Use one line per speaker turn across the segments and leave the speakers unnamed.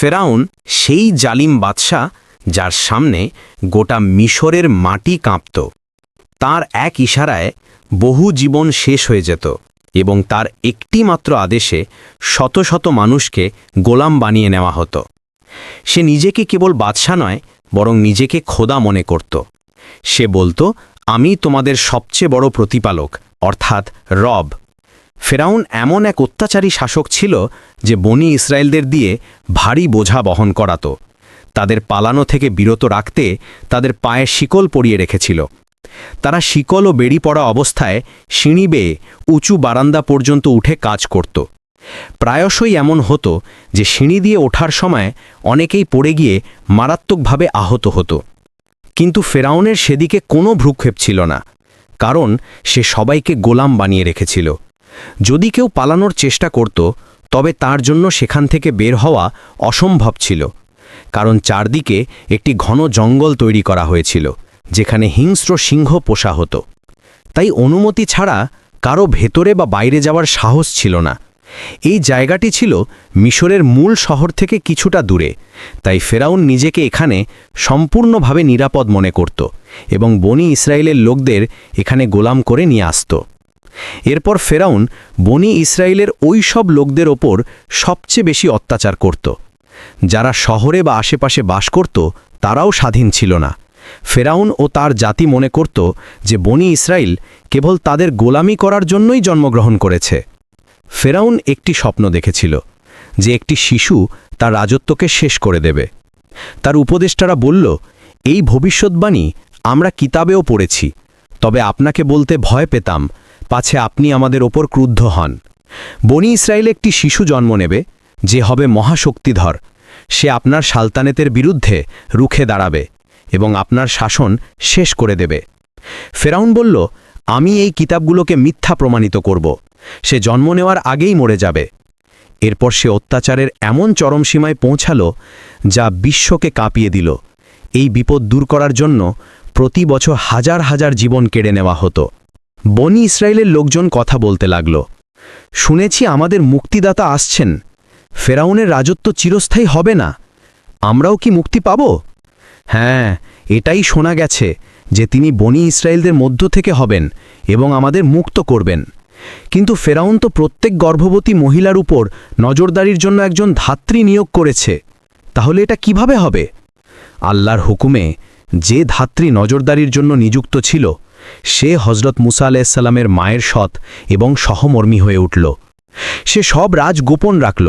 ফেরাউন সেই জালিম বাদশাহ যার সামনে গোটা মিশরের মাটি কাঁপত। তার এক ইশারায় বহু জীবন শেষ হয়ে যেত এবং তার একটি মাত্র আদেশে শত শত মানুষকে গোলাম বানিয়ে নেওয়া হতো। সে নিজেকে কেবল বাদশা নয়, বরং নিজেকে খোদা মনে করত। সে বলতো, আমি তোমাদের সবচেয়ে বড় প্রতিপালক, অর্থাৎ রব। ফেরাউন এমন এক অত্যাচারী শাসক ছিল যে বনি ইসরায়েলদের দিয়ে ভারী বোঝা বহন করাত। তাদের পালানো থেকে বিরত রাখতে তাদের পায়ে শিকল পরিয়ে রেখেছিল। তারা শিকল ও বেড়ি পড়া অবস্থায় সিঁড়ি বেয়ে উঁচু বারান্দা পর্যন্ত উঠে কাজ করত। প্রায়শই এমন হতো যে সিঁড়ি দিয়ে ওঠার সময় অনেকেই পড়ে গিয়ে মারাত্মকভাবে আহত হতো। কিন্তু ফেরাউনের সেদিকে কোনো ভ্রুক্ষেপ ছিল না, কারণ সে সবাইকে গোলাম বানিয়ে রেখেছিল। যদি কেউ পালানোর চেষ্টা করত, তবে তার জন্য সেখান থেকে বের হওয়া অসম্ভব ছিল, কারণ চারদিকে একটি ঘন জঙ্গল তৈরি করা হয়েছিল যেখানে হিংস্র সিংহ পোষা হতো। তাই অনুমতি ছাড়া কারো ভেতরে বা বাইরে যাওয়ার সাহস ছিল না। এই জায়গাটি ছিল মিশরের মূল শহর থেকে কিছুটা দূরে, তাই ফেরাউন নিজেকে এখানে সম্পূর্ণভাবে নিরাপদ মনে করত এবং বনি ইসরায়েলের লোকদের এখানে গোলাম করে নিয়ে আসত। এরপর ফেরাউন বনি ইসরায়েলের ওই সব লোকদের ওপর সবচেয়ে বেশি অত্যাচার করত। যারা শহরে বা আশেপাশে বাস করত তারাও স্বাধীন ছিল না। ফেরাউন ও তার জাতি মনে করত যে বনি ইসরায়েল কেবল তাদের গোলামি করার জন্যই জন্মগ্রহণ করেছে। ফেরাউন একটি স্বপ্ন দেখেছিল যে একটি শিশু তার রাজত্বকে শেষ করে দেবে। তার উপদেষ্টারা বলল, এই ভবিষ্যৎবাণী আমরা কিতাবেও পড়েছি, তবে আপনাকে বলতে ভয় পেতাম, পাছে আপনি আমাদের ওপর ক্রুদ্ধ হন। বনি ইসরায়েল একটি শিশু জন্ম নেবে যে হবে মহাশক্তিধর। সে আপনার সালতানেতের বিরুদ্ধে রুখে দাঁড়াবে এবং আপনার শাসন শেষ করে দেবে। ফেরাউন বলল, আমি এই কিতাবগুলোকে মিথ্যা প্রমাণিত করব। সে জন্ম নেওয়ার আগেই মরে যাবে। এরপর সে অত্যাচারের এমন চরম সীমায় পৌঁছালো যা বিশ্বকে কাঁপিয়ে দিল। এই বিপদ দূর করার জন্য প্রতি বছর হাজার হাজার জীবন কেড়ে নেওয়া হতো। বনি ইসরায়েলের লোকজন কথা বলতে লাগল, শুনেছি আমাদের মুক্তিদাতা আসছেন। ফেরাউনের রাজত্ব চিরস্থায়ী হবে না। আমরাও কি মুক্তি পাব? হ্যাঁ, এটাই শোনা গেছে যে তিনি বনি ইসরায়েলদের মধ্য থেকে হবেন এবং আমাদের মুক্ত করবেন। কিন্তু ফেরাউন তো প্রত্যেক গর্ভবতী মহিলার উপর নজরদারির জন্য একজন ধাত্রী নিয়োগ করেছে। তাহলে এটা কিভাবে হবে? আল্লাহর হুকুমে যে ধাত্রী নজরদারির জন্য নিযুক্ত ছিল সে হজরত মুসা আলাইহিসসালামের মায়ের সৎ এবং সহমর্মী হয়ে উঠল। সে সব রাজ গোপন রাখল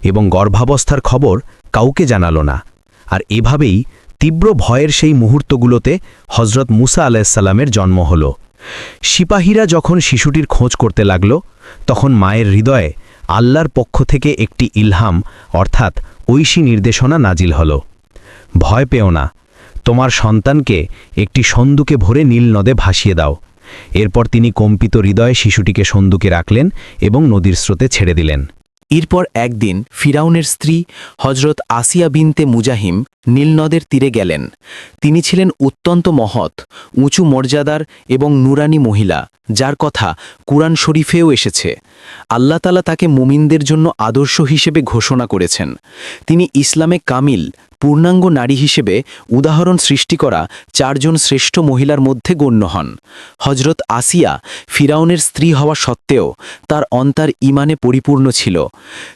এবং গর্ভাবস্থার খবর কাউকে জানাল না। আর এভাবেই তীব্র ভয়ের সেই মুহূর্তগুলোতে হজরত মুসা আলাইহিসসালামের জন্ম হল। সিপাহীরা যখন শিশুটির খোঁজ করতে লাগল, তখন মায়ের হৃদয়ে আল্লাহর পক্ষ থেকে একটি ইলহাম অর্থাৎ ঐশী নির্দেশনা নাজিল হল। ভয় পেও না, তোমার সন্তানকে একটি সন্দুকে ভরে নীল নদে ভাসিয়ে দাও। এরপর তিনি কম্পিত হৃদয়ে শিশুটিকে সন্দুকে রাখলেন এবং নদীর স্রোতে ছেড়ে দিলেন।
এরপর একদিন ফিরাউনের স্ত্রী হজরত আসিয়া বিনতে মুজাহিম নীলনদের তীরে গেলেন। তিনি ছিলেন অত্যন্ত মহৎ, উঁচু মর্যাদার এবং নুরানি মহিলা, যার কথা কুরআন শরীফেও এসেছে। আল্লাহ তাআলা তাকে মুমিনদের জন্য আদর্শ হিসেবে ঘোষণা করেছেন। তিনি ইসলামে কামিল পূর্ণাঙ্গ নারী হিসেবে উদাহরণ সৃষ্টি করা 4 জন শ্রেষ্ঠ মহিলার মধ্যে গণ্য হন। হজরত আসিয়া ফিরাউনের স্ত্রী হওয়া সত্ত্বেও তার অন্তর ঈমানে পরিপূর্ণ ছিল।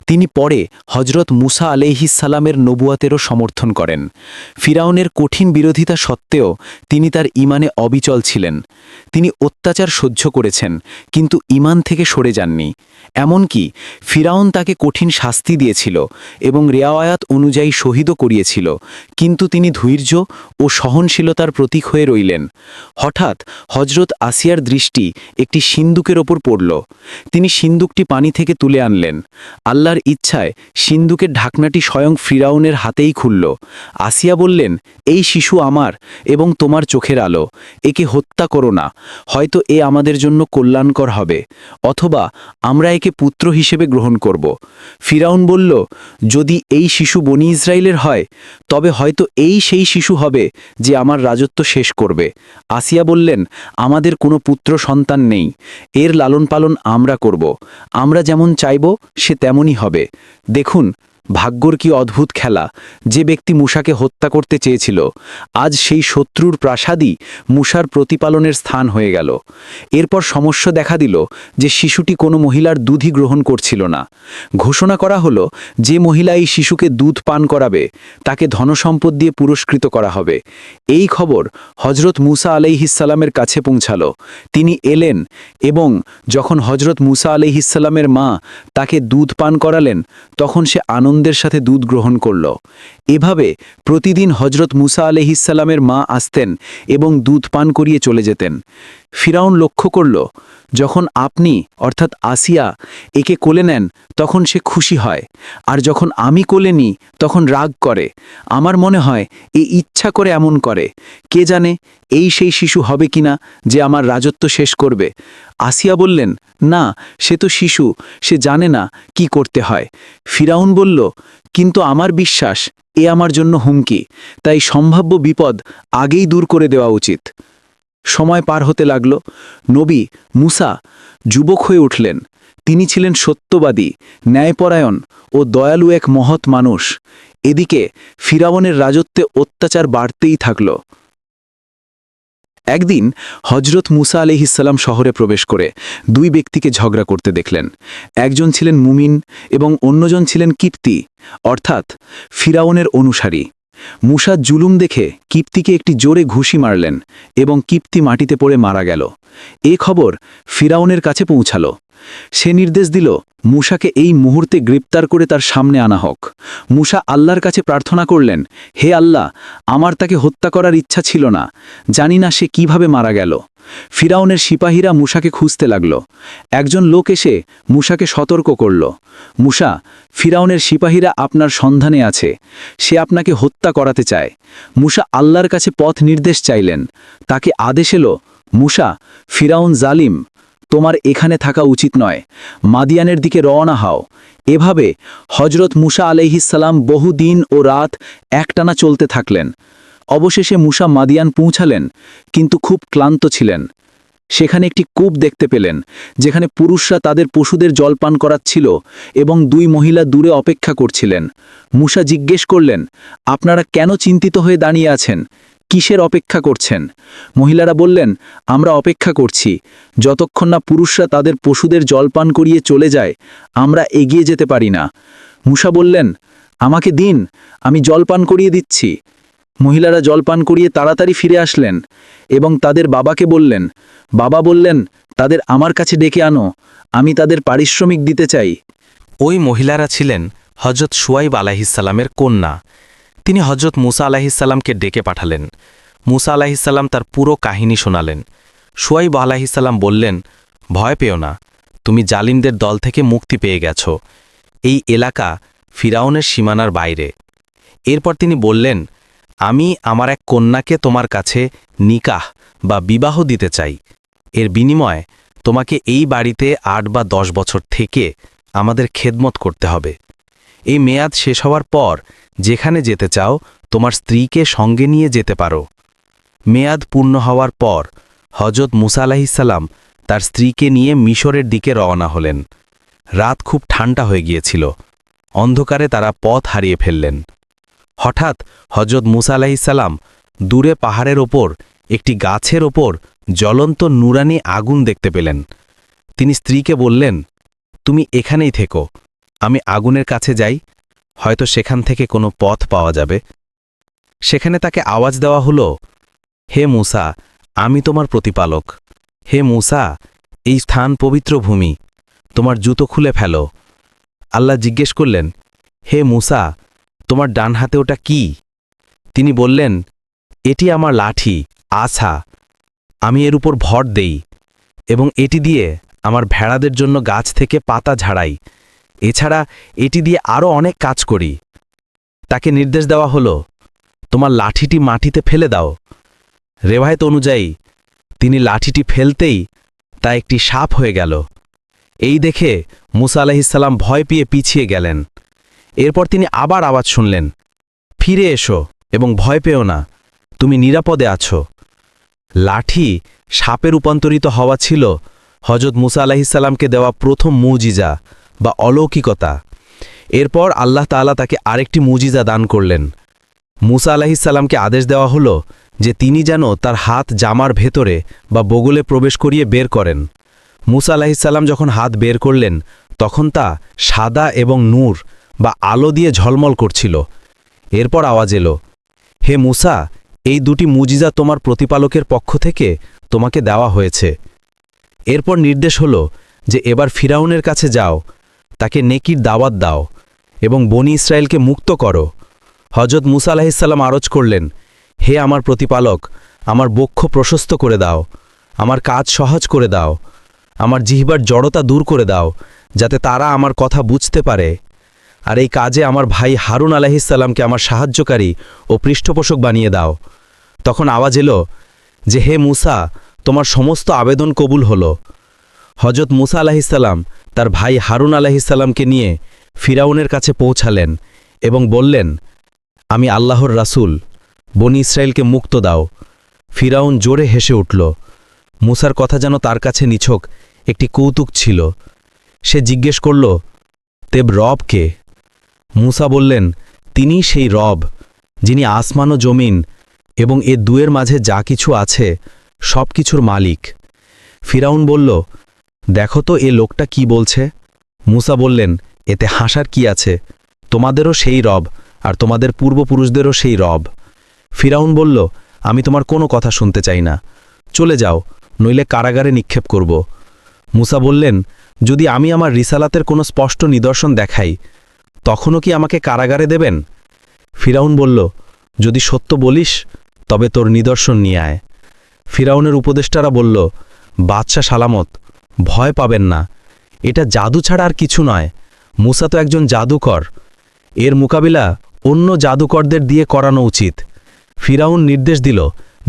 তিনি পরে হজরত মুসা আলাইহিসসালামের নবুয়াতেরও সমর্থন করেন। ফিরাউনের কঠিন বিরোধিতা সত্ত্বেও তিনি তার ঈমানে অবিচল ছিলেন। তিনি অত্যাচার সহ্য করেছেন, কিন্তু ঈমান থেকে সরে যাননি। এমনকি ফিরাউন তাকে কঠিন শাস্তি দিয়েছিল এবং রেওয়ায়াত অনুযায়ী শহীদও করিয়েছিল, কিন্তু তিনি ধৈর্য ও সহনশীলতার প্রতীক হয়ে রইলেন। হঠাৎ হজরত আসিয়ার দৃষ্টি একটি সিন্দুকের ওপর পড়ল। তিনি সিন্দুকটি পানি থেকে তুলে আনলেন। আল্লাহর ইচ্ছায় সিন্দুকের ঢাকনাটি স্বয়ং ফিরাউনের হাতেই খুলল। আসিয়া বললেন, এই শিশু আমার এবং তোমার চোখের আলো, একে হত্যা করো না। হয়তো এ আমাদের জন্য কল্যাণকর হবে, অথবা আমরা একে পুত্র হিসেবে গ্রহণ করব। ফিরাউন বলল, যদি এই শিশু বনি ইসরায়েলের হয়, তবে হয়তো এই সেই শিশু হবে যে আমার রাজত্ব শেষ করবে। আসিয়া বললেন, আমাদের কোনো পুত্র সন্তান নেই, এর লালন পালন আমরা করব। আমরা যেমন চাইব সে তেমনই হবে। দেখুন, ভাগ্যর কি অদ্ভুত খেলা, যে ব্যক্তি মূসাকে হত্যা করতে চেয়েছিল আজ সেই শত্রুর প্রাসাদই মূসার প্রতিপালনের স্থান হয়ে গেল। এরপর সমস্যা দেখা দিল যে শিশুটি কোনো মহিলার দুধই গ্রহণ করছিল না। ঘোষণা করা হলো যে মহিলা এই শিশুকে দুধ পান করাবে তাকে ধনসম্পদ দিয়ে পুরস্কৃত করা হবে। এই খবর হজরত মুসা আলাইহিসসালামের কাছে পৌঁছালো। তিনি এলেন এবং যখন হজরত মুসা আলাইহিসসালামের মা তাকে দুধ পান করালেন তখন সে আনন্দের সাথে দুধ গ্রহণ করল। এভাবে প্রতিদিন হজরত মুসা আলাইহিসসালামের মা আসতেন এবং দুধ পান করিয়ে চলে যেতেন। ফিরাউন লক্ষ্য করল যখন আপনি অর্থাৎ আসিয়া একে কোলে নেন তখন সে খুশি হয়, আর যখন আমি কোলে নিই তখন রাগ করে। আমার মনে হয় এ ইচ্ছা করে এমন করে। কে জানে এই সেই শিশু হবে কিনা যে আমার রাজত্ব শেষ করবে। আসিয়া বললেন, না, সে তো শিশু, সে জানে না কি করতে হয়। ফিরাউন বলল, কিন্তু আমার বিশ্বাস এ আমার জন্য হুমকি, তাই সম্ভাব্য বিপদ আগেই দূর করে দেওয়া উচিত। সময় পার হতে লাগল। নবী মুসা যুবক হয়ে উঠলেন। তিনি ছিলেন সত্যবাদী, ন্যায়পরায়ণ ও দয়ালু এক মহৎ মানুষ। এদিকে ফিরাউনের রাজত্বে অত্যাচার বাড়তেই থাকল। একদিন হজরত মুসা আলাইহিসসালাম শহরে প্রবেশ করে দুই ব্যক্তিকে ঝগড়া করতে দেখলেন। একজন ছিলেন মুমিন এবং অন্যজন ছিলেন কিপ্তি, অর্থাৎ ফিরাউনের অনুসারী। মুসা জুলুম দেখে কিপ্তিকে একটি জোরে ঘুষি মারলেন এবং কিপ্তি মাটিতে পড়ে মারা গেল। এ খবর ফিরাউনের কাছে পৌঁছালো। সে নির্দেশ দিল মুসাকে এই মুহূর্তে গ্রেপ্তার করে তার সামনে আনা হোক। মুসা আল্লাহর কাছে প্রার্থনা করলেন, হে আল্লাহ, আমার তাকে হত্যা করার ইচ্ছা ছিল না, জানি না সে কিভাবে মারা গেল। ফিরাউনের সিপাহীরা মুসাকে খুঁজতে লাগল। একজন লোক এসে মুসাকে সতর্ক করল, মুসা, ফিরাউনের সিপাহীরা আপনার সন্ধানে আছে, সে আপনাকে হত্যা করাতে চায়। মুসা আল্লাহর কাছে পথ নির্দেশ চাইলেন। তাকে আদেশ এলো, মুসা, ফিরাউন জালিম, তোমার এখানে থাকা উচিত নয়, মাদিয়ানের দিকে রওনা হও। এভাবে হজরত মুসা আলাইহিসসালাম বহুদিন ও রাত একটানা চলতে থাকলেন। অবশেষে মুসা মাদিয়ান পৌঁছালেন, কিন্তু খুব ক্লান্ত ছিলেন। সেখানে একটি কূপ দেখতে পেলেন যেখানে পুরুষরা তাদের পশুদের জলপান করাচ্ছিল এবং দুই মহিলা দূরে অপেক্ষা করছিলেন। মুসা জিজ্ঞেস করলেন, আপনারা কেন চিন্তিত হয়ে দাঁড়িয়ে আছেন? কিসের অপেক্ষা করছেন? মহিলারা বললেন, আমরা অপেক্ষা করছি যতক্ষণ না পুরুষরা তাদের পশুদের জলপান করিয়ে চলে যায় আমরা এগিয়ে যেতে পারি না। মুসা বললেন, আমাকে দিন, আমি জলপান করিয়ে দিচ্ছি। মহিলারা জলপান করিয়ে তাড়াতাড়ি ফিরে আসলেন এবং তাদের বাবাকে বললেন। বাবা বললেন, তাদের আমার কাছে ডেকে আনো, আমি তাদের পারিশ্রমিক দিতে চাই।
ওই মহিলারা ছিলেন হজরত শুয়াইব আলাইহিসসালামের কন্যা। তিনি হজরত মুসা আলাইহিসসালামকে ডেকে পাঠালেন। মুসা আলাইহিসসালাম তার পুরো কাহিনী শোনালেন। শুয়াইব আলাইহিসসালাম বললেন, ভয় পেও না, তুমি জালিমদের দল থেকে মুক্তি পেয়ে গেছ। এই এলাকা ফিরাউনের সীমানার বাইরে। এরপর তিনি বললেন, আমি আমার এক কন্যাকে তোমার কাছে নিকাহ বা বিবাহ দিতে চাই। এর বিনিময়ে তোমাকে এই বাড়িতে ৮ বা ১০ বছর থেকে আমাদের খেদমত করতে হবে। এই মেয়াদ শেষ হওয়ার পর যেখানে যেতে চাও তোমার স্ত্রীকে সঙ্গে নিয়ে যেতে পারো। মেয়াদ পূর্ণ হওয়ার পর হজরত মুসা আলাইহিসসালাম তার স্ত্রীকে নিয়ে মিশরের দিকে রওনা হলেন। রাত খুব ঠান্ডা হয়ে গিয়েছিল। অন্ধকারে তারা পথ হারিয়ে ফেললেন। হঠাৎ হজরত মুসা আলাইহিসসালাম দূরে পাহাড়ের ওপর একটি গাছের ওপর জ্বলন্ত নুরানি আগুন দেখতে পেলেন। তিনি স্ত্রীকে বললেন, তুমি এখানেই থেকো, আমি আগুনের কাছে যাই, হয়তো সেখান থেকে কোনো পথ পাওয়া যাবে। সেখানে তাকে আওয়াজ দেওয়া হলো, হে মুসা, আমি তোমার প্রতিপালক। হে মুসা, এই স্থান পবিত্র ভূমি, তোমার জুতো খুলে ফেলো। আল্লাহ জিজ্ঞেস করলেন, হে মুসা, তোমার ডান হাতে ওটা কি? তিনি বললেন, এটি আমার লাঠি, আছা। আমি এর উপর ভর দেই এবং এটি দিয়ে আমার ভেড়াদের জন্য গাছ থেকে পাতা ঝাড়াই। এছাড়া এটি দিয়ে আরও অনেক কাজ করি। তাকে নির্দেশ দেওয়া হলো, তোমার লাঠিটি মাটিতে ফেলে দাও। রেওয়ায়েত অনুযায়ী তিনি লাঠিটি ফেলতেই তা একটি সাপ হয়ে গেল। এই দেখে মুসা আলাইহিসসালাম ভয় পেয়ে পিছিয়ে গেলেন। এরপর তিনি আবার আওয়াজ শুনলেন, ফিরে এসো এবং ভয় পেও না, তুমি নিরাপদে আছো। লাঠি সাপে রূপান্তরিত হওয়া ছিল হজরত মুসা আলাইহিসসালামকে দেওয়া প্রথম মুজিজা বা অলৌকিকতা। এরপর আল্লাহ তাআলা তাকে আরেকটি মুজিজা দান করলেন। মুসা আলাইহিসসালামকে আদেশ দেওয়া হলো যে তিনি যেন তার হাত জামার ভেতরে বা বগলে প্রবেশ করিয়ে বের করেন। মুসা আলাইহিসসালাম যখন হাত বের করলেন তখন তা সাদা এবং নূর বা আলো দিয়ে ঝলমল করছিল। এরপর আওয়াজ এলো, হে মুসা, এই দুটি মুজিজা তোমার প্রতিপালকের পক্ষ থেকে তোমাকে দেওয়া হয়েছে। এরপর নির্দেশ হলো যে এবার ফিরাউনের কাছে যাও, তাকে নেকির দাওয়াত দাও এবং বনি ইসরায়েলকে মুক্ত করো। হজরত মুসা আলাইহিসসালাম আরজ করলেন, হে আমার প্রতিপালক, আমার বক্ষ প্রশস্ত করে দাও, আমার কাজ সহজ করে দাও, আমার জিহ্বার জড়তা দূর করে দাও, যাতে তারা আমার কথা বুঝতে পারে। আর এই কাজে আমার ভাই হারুন আলাইহিসসালামকে আমার সাহায্যকারী ও পৃষ্ঠপোষক বানিয়ে দাও। তখন আওয়াজ এলো যে হে মুসা, তোমার সমস্ত আবেদন কবুল হলো। হজরত মুসা আলাইহিসসালাম তার ভাই হারুন আলাইহিসসালামকে নিয়ে ফিরাউনের কাছে পৌঁছালেন এবং বললেন, আমি আল্লাহর রাসূল, বনি ইসরায়েলকে মুক্ত দাও। ফিরাউন জোরে হেসে উঠল। মুসার কথা যেন তার কাছে নিছক একটি কৌতুক ছিল। সে জিজ্ঞেস করল, তেব রব কে? মুসা বললেন, তিনিই সেই রব, যিনি আসমান ও জমিন এবং এ দুয়ের মাঝে যা কিছু আছে সব কিছুর মালিক। ফিরাউন বলল, দেখো তো এ লোকটা কি বলছে। মুসা বললেন, এতে হাসার কি আছে? তোমাদেরও সেই রব আর তোমাদের পূর্বপুরুষদেরও সেই রব। ফিরাউন বলল, আমি তোমার কোনো কথা শুনতে চাই না, চলে যাও, নইলে কারাগারে নিক্ষেপ করব। মুসা বললেন, যদি আমি আমার রিসালাতের কোনো স্পষ্ট নিদর্শন দেখাই, তখনও কি আমাকে কারাগারে দেবেন? ফিরাউন বলল, যদি সত্য বলিস তবে তোর নিদর্শন নিয়ে আয়। ফিরাউনের উপদেষ্টারা বলল, বাদশা সালামত, ভয় পাবেন না, এটা জাদু ছাড়া আর কিছু নয়। মুসা তো একজন জাদুকর, এর মোকাবিলা অন্য জাদুকরদের দিয়ে করানো উচিত। ফিরাউন নির্দেশ দিল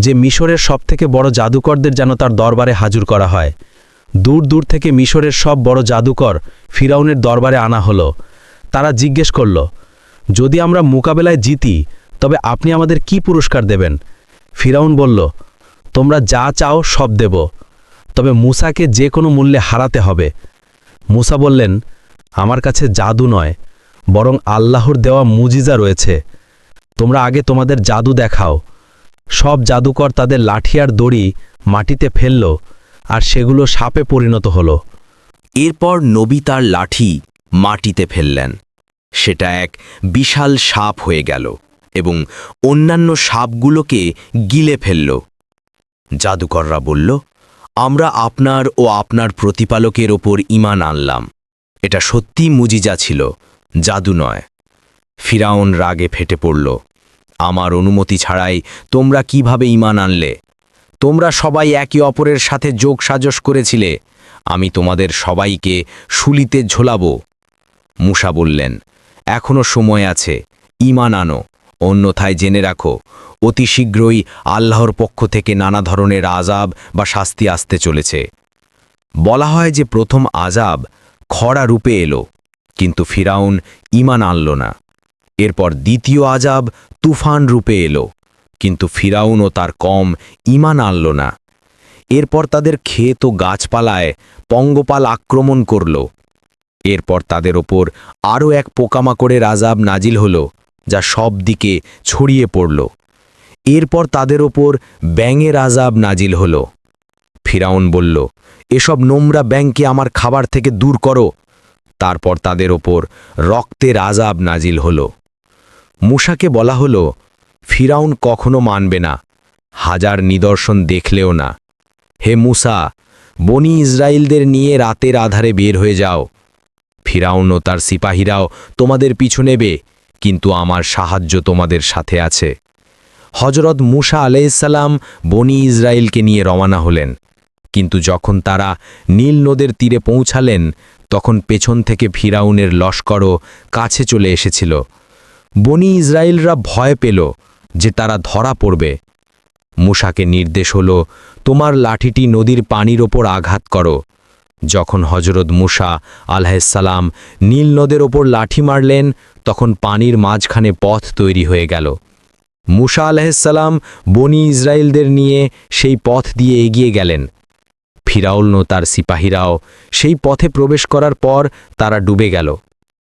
যে মিশরের সবথেকে বড় জাদুকরদের যেন তার দরবারে হাজুর করা হয়। দূর দূর থেকে মিশরের সব বড় জাদুকর ফিরাউনের দরবারে আনা হলো। তারা জিজ্ঞেস করল, যদি আমরা মোকাবেলায় জিতি তবে আপনি আমাদের কি পুরস্কার দেবেন? ফিরাউন বলল, তোমরা যা চাও সব দেব, তবে মুসাকে যে কোনো মূল্যে হারাতে হবে। মুসা বললেন, আমার কাছে জাদু নয়, বরং আল্লাহর দেওয়া মুজিজা রয়েছে। তোমরা আগে তোমাদের জাদু দেখাও। সব জাদুকর তাদের লাঠি আর দড়ি মাটিতে ফেলল, আর সেগুলো সাপে পরিণত হল।
এরপর নবী তার লাঠি মাটিতে ফেললেন। সেটা এক বিশাল সাপ হয়ে গেল এবং অন্যান্য সাপগুলোকে গিলে ফেলল। জাদুকররা বলল, আমরা আপনার ও আপনার প্রতিপালকের ওপর ঈমান আনলাম। এটা সত্যি মুজিজা ছিল, জাদু নয়। ফিরাউন রাগে ফেটে পড়ল, আমার অনুমতি ছাড়াই তোমরা কিভাবে ঈমান আনলে? তোমরা সবাই একে অপরের সাথে যোগ সাজস করেছিলে। আমি তোমাদের সবাইকে শুলিতে ঝোলাব। মুসা বললেন, এখনো সময় আছে, ঈমান আনো, অন্যথায় জেনে রাখো অতি শীঘ্রই আল্লাহর পক্ষ থেকে নানা ধরনের আযাব বা শাস্তি আসতে চলেছে। বলা হয় যে প্রথম আযাব খরা রূপে এলো, কিন্তু ফিরাউন ঈমান আনল না। এরপর দ্বিতীয় আযাব তুফান রূপে এলো, কিন্তু ফিরাউন ও তার কম ঈমান আনল না। এরপর তাদের ক্ষেত ও গাছপালায় পঙ্গপাল আক্রমণ করল। এরপর তাদের ওপর আরও এক পোকামাকড়ের আযাব নাজিল হল, যা সব দিকে ছড়িয়ে পড়ল। এরপর তাদের ওপর ব্যাঙের আযাব নাজিল হল। ফিরাউন বলল, এসব নোংরা ব্যাঙকে আমার খাবার থেকে দূর করো। তারপর তাদের ওপর রক্তের আযাব নাজিল হল। মুসাকে বলা হল, ফিরাউন কখনো মানবে না, হাজার নিদর্শন দেখলেও না। হে মুসা, বনি ইসরায়েলদের নিয়ে রাতের আধারে বের হয়ে যাও। ফিরাউন ও তার সিপাহীরাও তোমাদের পিছু নেবে, কিন্তু আমার সাহায্য তোমাদের সাথে আছে। হজরত মুসা আলাইহিসসালাম বনি ইসরায়েলকে নিয়ে রওনা হলেন, কিন্তু যখন তারা নীল নদের তীরে পৌঁছালেন তখন পেছন থেকে ফিরাউনের লস্করও কাছে চলে এসেছিল। বনি ইসরায়েলরা ভয় পেল যে তারা ধরা পড়বে। মুসাকে নির্দেশ হল, তোমার লাঠিটি নদীর পানির ওপর আঘাত করো। যখন হজরত মুসা আলাইহিসসালাম নীল নদের ওপর লাঠি মারলেন তখন পানির মাঝখানে পথ তৈরি হয়ে গেল। মুসা আলাইহিসসালাম বনি ইসরায়েলদের নিয়ে সেই পথ দিয়ে এগিয়ে গেলেন। ফিরাউন ও তার সিপাহীরাও সেই পথে প্রবেশ করার পর তারা ডুবে গেল।